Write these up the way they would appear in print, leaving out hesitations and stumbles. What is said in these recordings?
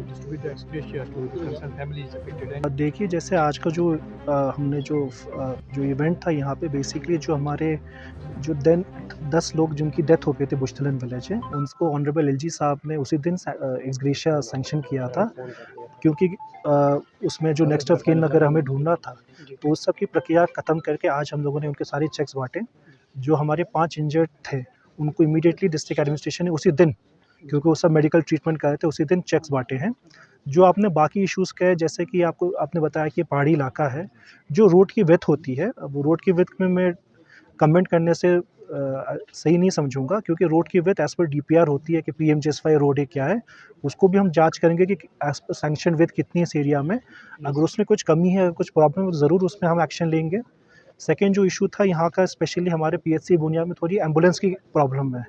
distribute the ex-gratia to the concerned families affected. And देखिए जैसे आज का जो हमने जो इवेंट था यहाँ पे बेसिकली जो हमारे जो देन 10 लोग जिनकी डेथ हो गई थी बुश्तलन विलेज में, उनको ऑनरेबल एलजी साहब ने उसी दिन एक्स ग्रेशिया सैंक्शन किया था, क्योंकि उसमें जो नेक्स्ट ऑफ किन अगर हमें ढूँढना था, तो उस सब की प्रक्रिया ख़त्म करके आज हम लोगों ने उनके सारे चेक्स बाँटे। जो हमारे 5 इंजर्ड थे, उनको इमीडिएटली डिस्ट्रिक्ट एडमिनिस्ट्रेशन ने उसी दिन, क्योंकि वो सब मेडिकल ट्रीटमेंट कर रहे थे, उसी दिन चेक्स बाँटे हैं। जो आपने बाकी इश्यूज़ कहे, जैसे कि आपने बताया कि पहाड़ी इलाका है, जो रोड की विड्थ होती है, अब रोड की विड्थ में मैं कमेंट करने से सही नहीं समझूंगा, क्योंकि रोड की विड्थ एज पर डीपीआर होती है कि पीएमजीएसवाई रोड है क्या है, उसको भी हम जांच करेंगे कि एज पर सैंक्शन विड्थ कितनी है इस एरिया में। अगर उसमें कुछ कमी है, कुछ प्रॉब्लम है, तो ज़रूर उसमें हम एक्शन लेंगे। सेकेंड जो इशू था यहाँ का, स्पेशली हमारे पीएचसी बुनिया में थोड़ी एम्बुलेंस की प्रॉब्लम है।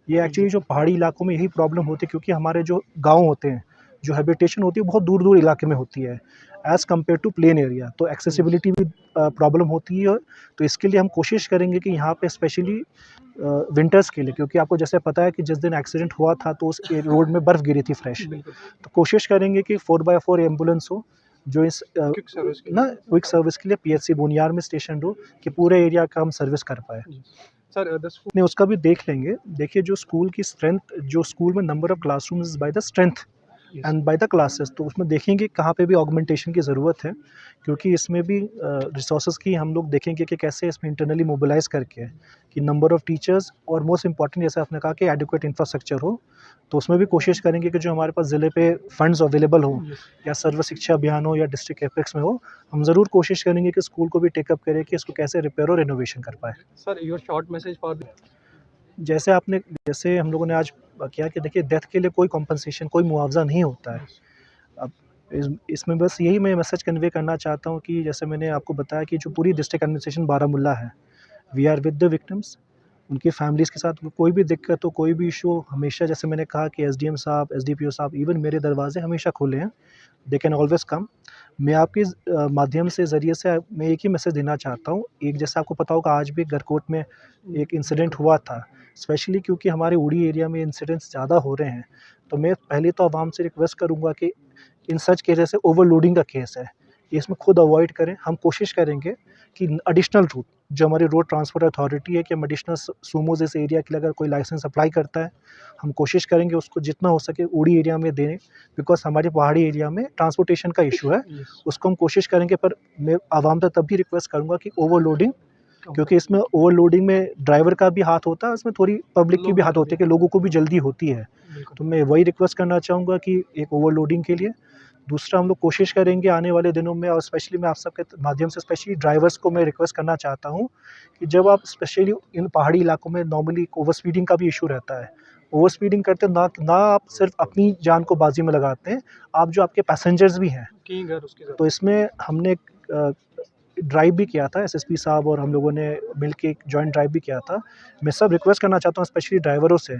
ये एक्चुअली जो पहाड़ी इलाकों में यही प्रॉब्लम होती है, क्योंकि हमारे जो गाँव होते हैं, जो हैबिटेशन होती है, बहुत दूर दूर इलाके में होती है as compare to plain area, तो एक्सेसिबिलिटी भी प्रॉब्लम होती है। तो इसके लिए हम कोशिश करेंगे कि यहाँ पे स्पेशली विंटर्स के लिए, क्योंकि आपको जैसे पता है कि जिस दिन एक्सीडेंट हुआ था तो उस रोड में बर्फ़ गिरी थी फ्रेश, तो कोशिश करेंगे कि 4x4 एम्बुलेंस हो, जो इस क्विक सर्विस के लिए पीएचसी बुनियार में स्टेशन हो, कि पूरे एरिया का हम सर्विस कर पाए। sir, नहीं, उसका भी देख लेंगे। देखिए जो स्कूल की स्ट्रेंथ, जो स्कूल में number of classrooms by the strength and by the classes, तो उसमें देखेंगे कहाँ पे भी ऑगमेंटेशन की ज़रूरत है, क्योंकि इसमें भी रिसोर्सेज की हम लोग देखेंगे कि कैसे इसमें इंटरनली मोबिलाइज करके कि नंबर ऑफ टीचर्स, और मोस्ट इंपॉर्टेंट जैसे आपने कहा कि एडिक्वेट इंफ्रास्ट्रक्चर हो, तो उसमें भी कोशिश करेंगे कि जो हमारे पास ज़िले पे फंड्स अवेलेबल हो, या सर्व शिक्षा अभियान हो, या डिस्ट्रिक्ट एपेक्स में हो, हम ज़रूर कोशिश करेंगे कि स्कूल को भी टेकअप करें कि इसको कैसे रिपेयर और रिनोवेशन कर पाए। sir, your short message for the जैसे हम लोगों ने आज किया कि देखिए डेथ के लिए कोई कॉम्पनसेशन, कोई मुआवज़ा नहीं होता है। अब इसमें बस यही मैं मैसेज कन्वे करना चाहता हूँ कि जैसे मैंने आपको बताया कि जो पूरी डिस्ट्रिक्ट एडमिनिस्ट्रेशन बारामूला है, we are with the victims, उनकी फैमिलीज़ के साथ कोई भी दिक्कत हो, कोई भी इशू, हमेशा जैसे मैंने कहा कि एसडीएम साहब, एसडीपीओ साहब, इवन मेरे दरवाजे हमेशा खुले हैं, दे कैन ऑलवेज़ कम। मैं आपके माध्यम से ज़रिए से मैं एक ही मैसेज देना चाहता हूँ। एक, जैसे आपको पता होगा, आज भी गरकोट में एक इंसिडेंट हुआ था, स्पेशली क्योंकि हमारे उड़ी एरिया में इंसिडेंट्स ज़्यादा हो रहे हैं। तो मैं पहले तो आवाम से रिक्वेस्ट करूँगा कि इन सच केस, जैसे ओवरलोडिंग का केस है, इसमें खुद अवॉइड करें। हम कोशिश करेंगे कि एडिशनल रूट, जो हमारी रोड ट्रांसपोर्ट अथॉरिटी है, कि हम एडिशनल सूमोज इस एरिया के लिए अगर कोई लाइसेंस अप्लाई करता है, हम कोशिश करेंगे उसको जितना हो सके उड़ी एरिया में दें, बिकॉज हमारे पहाड़ी एरिया में ट्रांसपोर्टेशन का इशू है, उसको हम कोशिश करेंगे। पर मैं आवाम से तब भी रिक्वेस्ट करूँगा कि ओवरलोडिंग, क्योंकि इसमें ओवरलोडिंग में ड्राइवर का भी हाथ होता है, उसमें थोड़ी पब्लिक की भी हाथ होती है, कि लोगों को भी जल्दी होती है। तो मैं वही रिक्वेस्ट करना चाहूँगा कि एक ओवरलोडिंग के लिए। दूसरा, हम लोग कोशिश करेंगे आने वाले दिनों में, और स्पेशली मैं आप सबके माध्यम से स्पेशली ड्राइवर्स को मैं रिक्वेस्ट करना चाहता हूँ कि जब आप स्पेशली इन पहाड़ी इलाकों में, नॉर्मली ओवर स्पीडिंग का भी इशू रहता है, ओवर स्पीडिंग करते ना आप सिर्फ अपनी जान को बाजी में लगाते हैं, आप जो आपके पैसेंजर्स भी हैं। तो इसमें हमने ड्राइव भी किया था, एसएसपी साहब और हम लोगों ने मिलके एक जॉइंट ड्राइव भी किया था। मैं सब रिक्वेस्ट करना चाहता हूँ स्पेशली ड्राइवरों से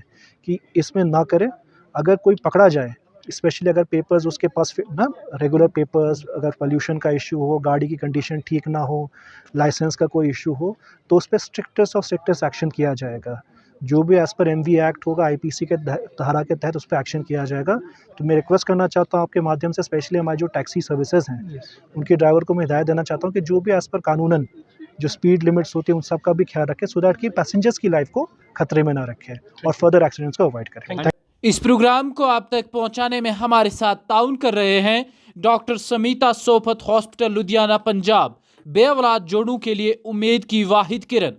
कि इसमें ना करें। अगर कोई पकड़ा जाए, स्पेशली अगर पेपर्स उसके पास ना रेगुलर पेपर्स, अगर पोल्यूशन का इशू हो, गाड़ी की कंडीशन ठीक ना हो, लाइसेंस का कोई इशू हो, तो उस पे स्ट्रिक्टेस्ट ऑफ स्ट्रिक्टेस्ट एक्शन किया जाएगा। जो भी एज़ पर एमवी एक्ट होगा, आईपीसी के धारा के तहत उस पे एक्शन किया जाएगा। तो मैं रिक्वेस्ट करना चाहता हूँ आपके माध्यम से, स्पेशली हमारी जो टैक्सी सर्विसेज हैं, उनके ड्राइवर को मैं हिदायत देना चाहता हूँ कि जो भी एज़ पर कानूनन जो स्पीड लिमिट्स होती है, उन सब का भी ख्याल रखें, सो दैट कि पैसेंजर्स की लाइफ को खतरे में ना रखें और फर्दर एक्सीडेंट्स को अवॉइड करें। इस प्रोग्राम को आप तक पहुंचाने में हमारे साथ ताउन कर रहे हैं डॉक्टर समीता सोफत, हॉस्पिटल लुधियाना, पंजाब। बेऔलाद जोड़ों के लिए उम्मीद की वाहिद किरण।